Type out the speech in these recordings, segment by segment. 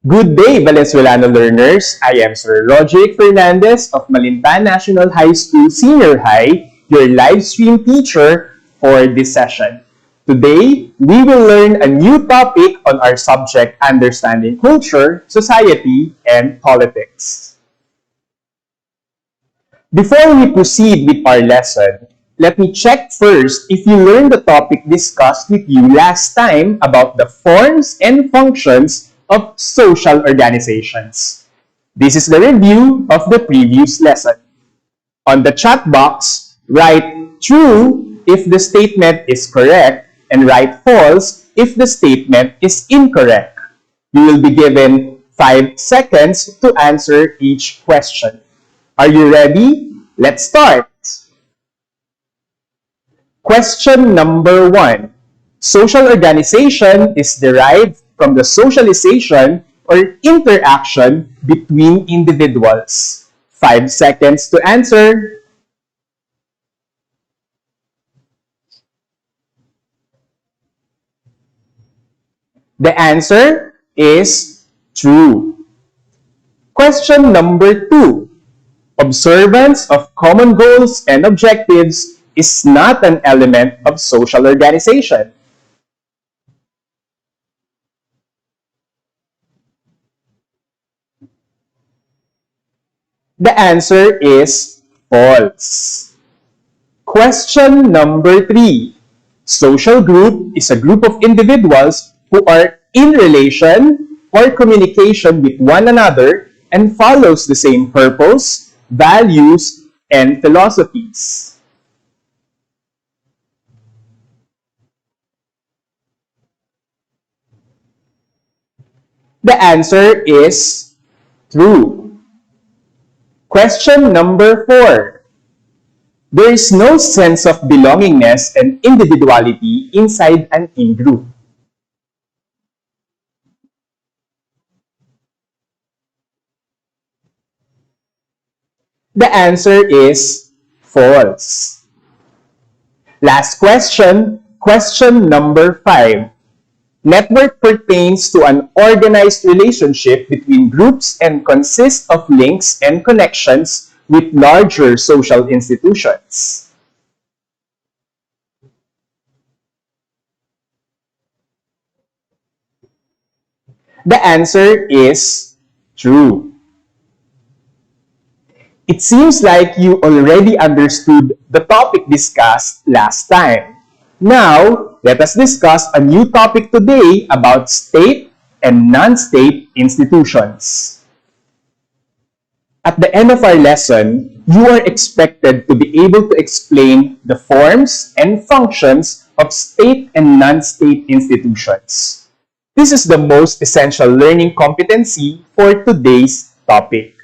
Good day, Valenzuelano learners. I am Sir Roderick Fernandez of Malintan National High School Senior High, your live stream teacher for this session. Today, we will learn a new topic on our subject Understanding Culture, Society, and Politics. Before we proceed with our lesson, let me check first if you learned the topic discussed with you last time about the forms and functions of social organizations. This is the review of the previous lesson. On the chat box, write true if the statement is correct and write false if the statement is incorrect. You will be given 5 seconds to answer each question. Are you ready? Let's start. Question number 1. Social organization is derived from the socialization or interaction between individuals. 5 seconds to answer. The answer is true. Question number 2. Observance of common goals and objectives is not an element of social organization. The answer is false. Question number 3. Social group is a group of individuals who are in relation or communication with one another and follows the same purpose, values, and philosophies. The answer is true. Question number 4. There is no sense of belongingness and individuality inside an in-group. The answer is false. Last question, question number 5. Network pertains to an organized relationship between groups and consists of links and connections with larger social institutions. The answer is true. It seems like you already understood the topic discussed last time. Now, let us discuss a new topic today about state and non-state institutions. At the end of our lesson, you are expected to be able to explain the forms and functions of state and non-state institutions. This is the most essential learning competency for today's topic.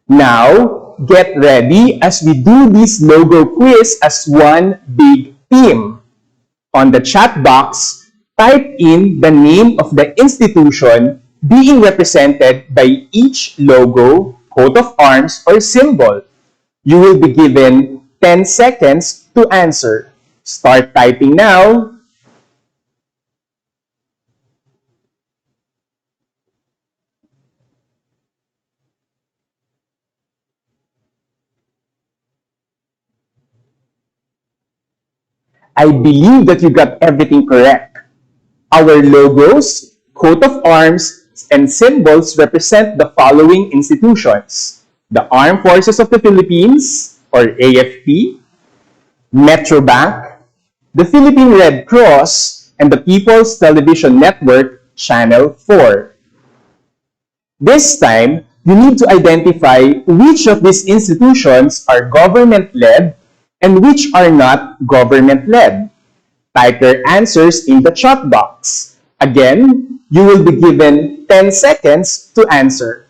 Now, get ready as we do this logo quiz as one big team. On the chat box, type in the name of the institution being represented by each logo, coat of arms, or symbol. You will be given 10 seconds to answer. Start typing now. I believe that you got everything correct. Our logos, coat of arms, and symbols represent the following institutions: the Armed Forces of the Philippines, or AFP, Metrobank, the Philippine Red Cross, and the People's Television Network, Channel 4. This time, you need to identify which of these institutions are government-led and which are not government-led. Type your answers in the chat box. Again, you will be given 10 seconds to answer.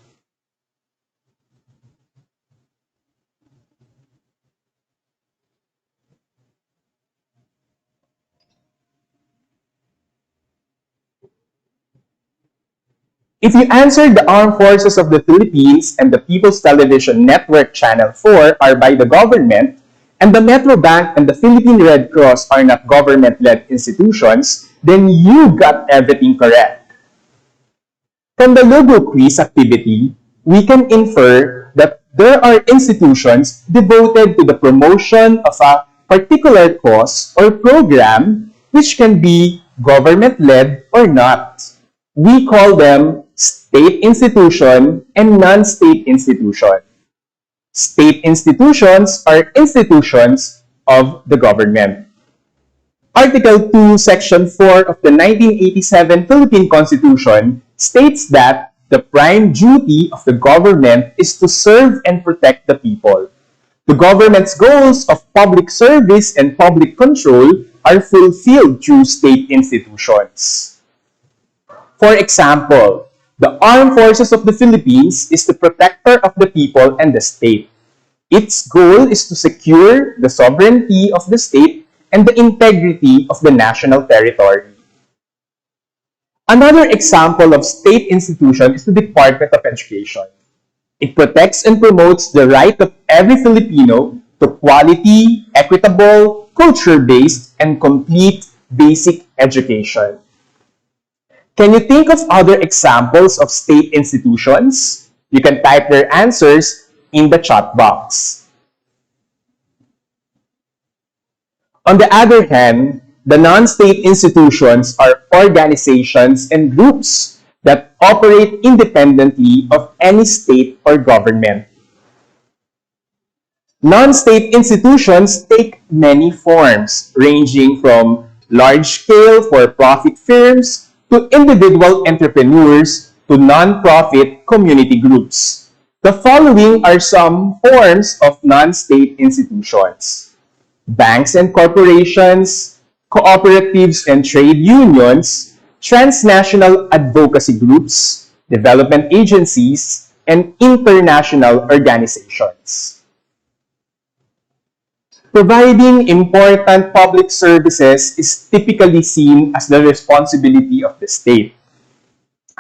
If you answered the Armed Forces of the Philippines and the People's Television Network Channel 4 are by the government, and the Metrobank and the Philippine Red Cross are not government-led institutions, then you got everything correct. From the logo quiz activity, we can infer that there are institutions devoted to the promotion of a particular cause or program which can be government-led or not. We call them state institution and non-state institution. State institutions are institutions of the government. Article 2, Section 4 of the 1987 Philippine Constitution states that the prime duty of the government is to serve and protect the people. The government's goals of public service and public control are fulfilled through state institutions. For example, the Armed Forces of the Philippines is the protector of the people and the state. Its goal is to secure the sovereignty of the state and the integrity of the national territory. Another example of state institution is the Department of Education. It protects and promotes the right of every Filipino to quality, equitable, culture-based, and complete basic education. Can you think of other examples of state institutions? You can type your answers in the chat box. On the other hand, the non-state institutions are organizations and groups that operate independently of any state or government. Non-state institutions take many forms, ranging from large-scale for-profit firms to individual entrepreneurs to non-profit community groups. The following are some forms of non-state institutions: banks and corporations, cooperatives and trade unions, transnational advocacy groups, development agencies, and international organizations. Providing important public services is typically seen as the responsibility of the state.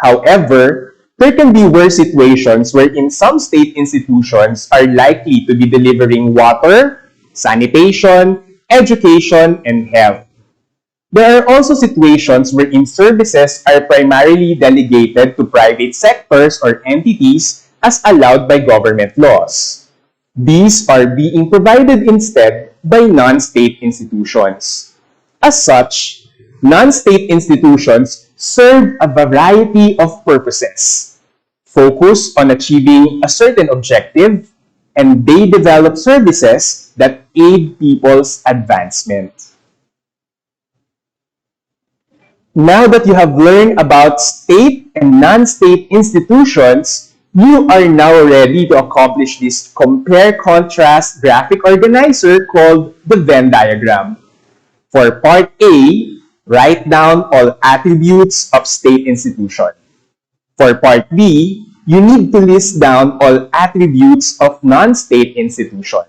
However, there can be worse situations wherein some state institutions are likely to be delivering water, sanitation, education, and health. There are also situations wherein services are primarily delegated to private sectors or entities as allowed by government laws. These are being provided instead by non-state institutions. As such, non-state institutions serve a variety of purposes, focus on achieving a certain objective, and they develop services that aid people's advancement. Now that you have learned about state and non-state institutions, you are now ready to accomplish this compare-contrast graphic organizer called the Venn diagram. For part A, write down all attributes of state institution. For part B, you need to list down all attributes of non-state institution.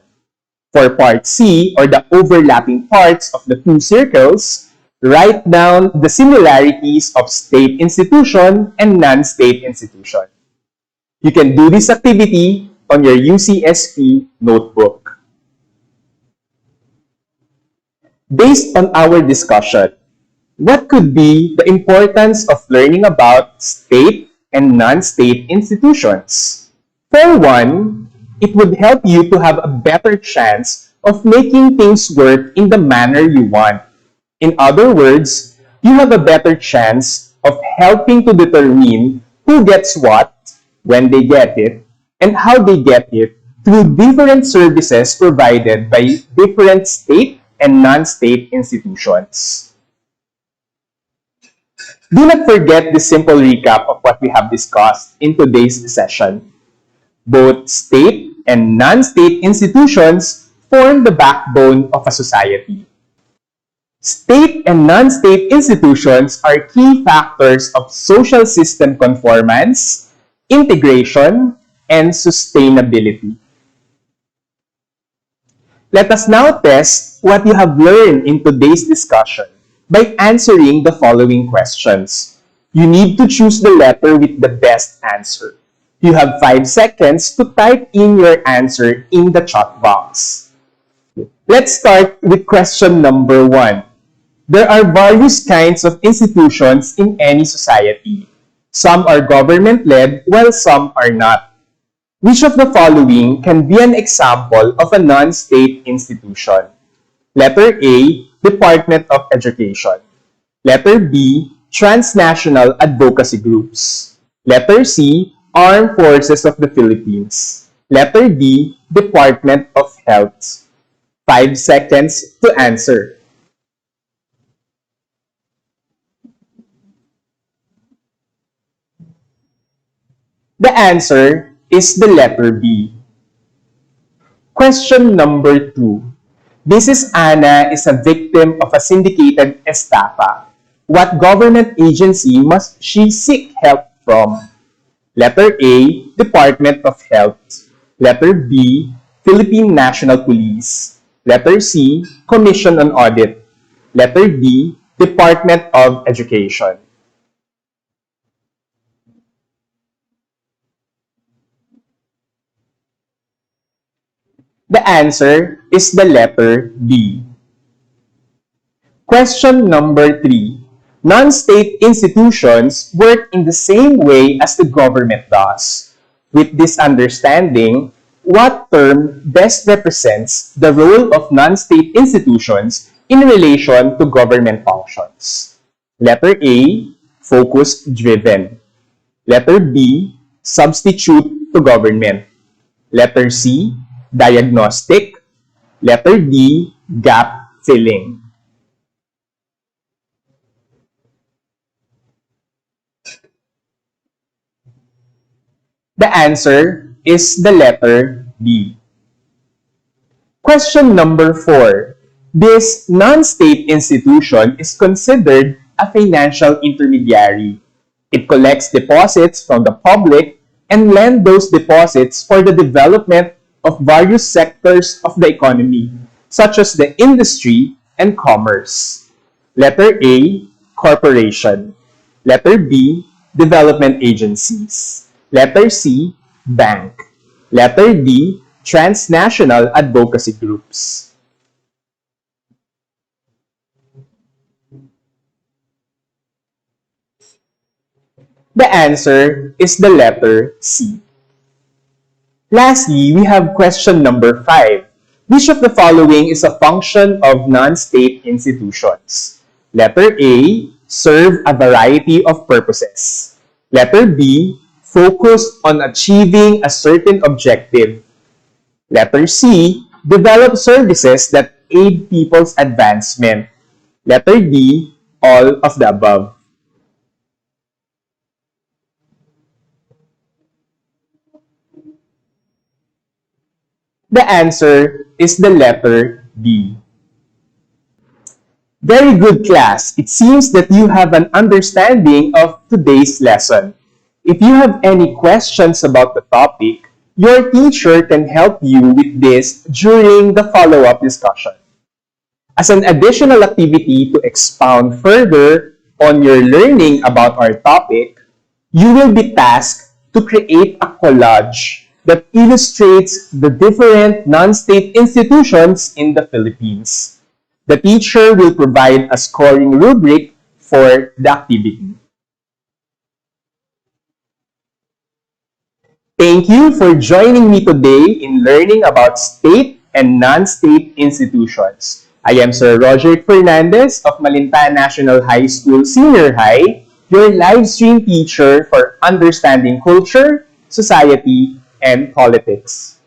For part C, or the overlapping parts of the two circles, write down the similarities of state institution and non-state institution. You can do this activity on your Ucsp notebook. Based on our discussion, what could be the importance of learning about state and non-state institutions? For one, it would help you to have a better chance of making things work in the manner you want. In other words, you have a better chance of helping to determine who gets what, when they get it, and how they get it through different services provided by different state and non-state institutions. Do not forget the simple recap of what we have discussed in today's session. Both state and non-state institutions form the backbone of a society. State and non-state institutions are key factors of social system conformance, integration, and sustainability. Let us now test what you have learned in today's discussion by answering the following questions. You need to choose the letter with the best answer. You have 5 seconds to type in your answer in the chat box. Let's start with question number 1. There are various kinds of institutions in any society. Some are government-led while some are not. Which of the following can be an example of a non-state institution? Letter A, Department of Education. Letter B, transnational advocacy groups. Letter C, Armed Forces of the Philippines. Letter D, Department of Health. 5 seconds to answer. The answer is the letter B. Question number 2. Mrs. Anna is a victim of a syndicated estafa. What government agency must she seek help from? Letter A, Department of Health. Letter B, Philippine National Police. Letter C, Commission on Audit. Letter D, Department of Education. The answer is the letter B. Question number 3. Non-state institutions work in the same way as the government does. With this understanding, what term best represents the role of non-state institutions in relation to government functions? Letter A, focus-driven. Letter B, substitute to government. Letter C, diagnostic. Letter D, gap filling. The answer is the letter B. Question number 4. This non-state institution is considered a financial intermediary. It collects deposits from the public and lends those deposits for the development of various sectors of the economy, such as the industry and commerce. Letter A, corporation. Letter B, development agencies. Letter C, bank. Letter D, transnational advocacy groups. The answer is the letter C. Lastly, we have question number 5. Which of the following is a function of non-state institutions? Letter A, serve a variety of purposes. Letter B, focus on achieving a certain objective. Letter C, develop services that aid people's advancement. Letter D, all of the above. The answer is the letter B. Very good, class. It seems that you have an understanding of today's lesson. If you have any questions about the topic, your teacher can help you with this during the follow-up discussion. As an additional activity to expound further on your learning about our topic, you will be tasked to create a collage that illustrates the different non-state institutions in the Philippines. The teacher will provide a scoring rubric for the activity. Thank you for joining me today in learning about state and non-state institutions. I am Sir Roger Fernandez of Malinta National High School Senior High, your live stream teacher for understanding culture, society, and politics.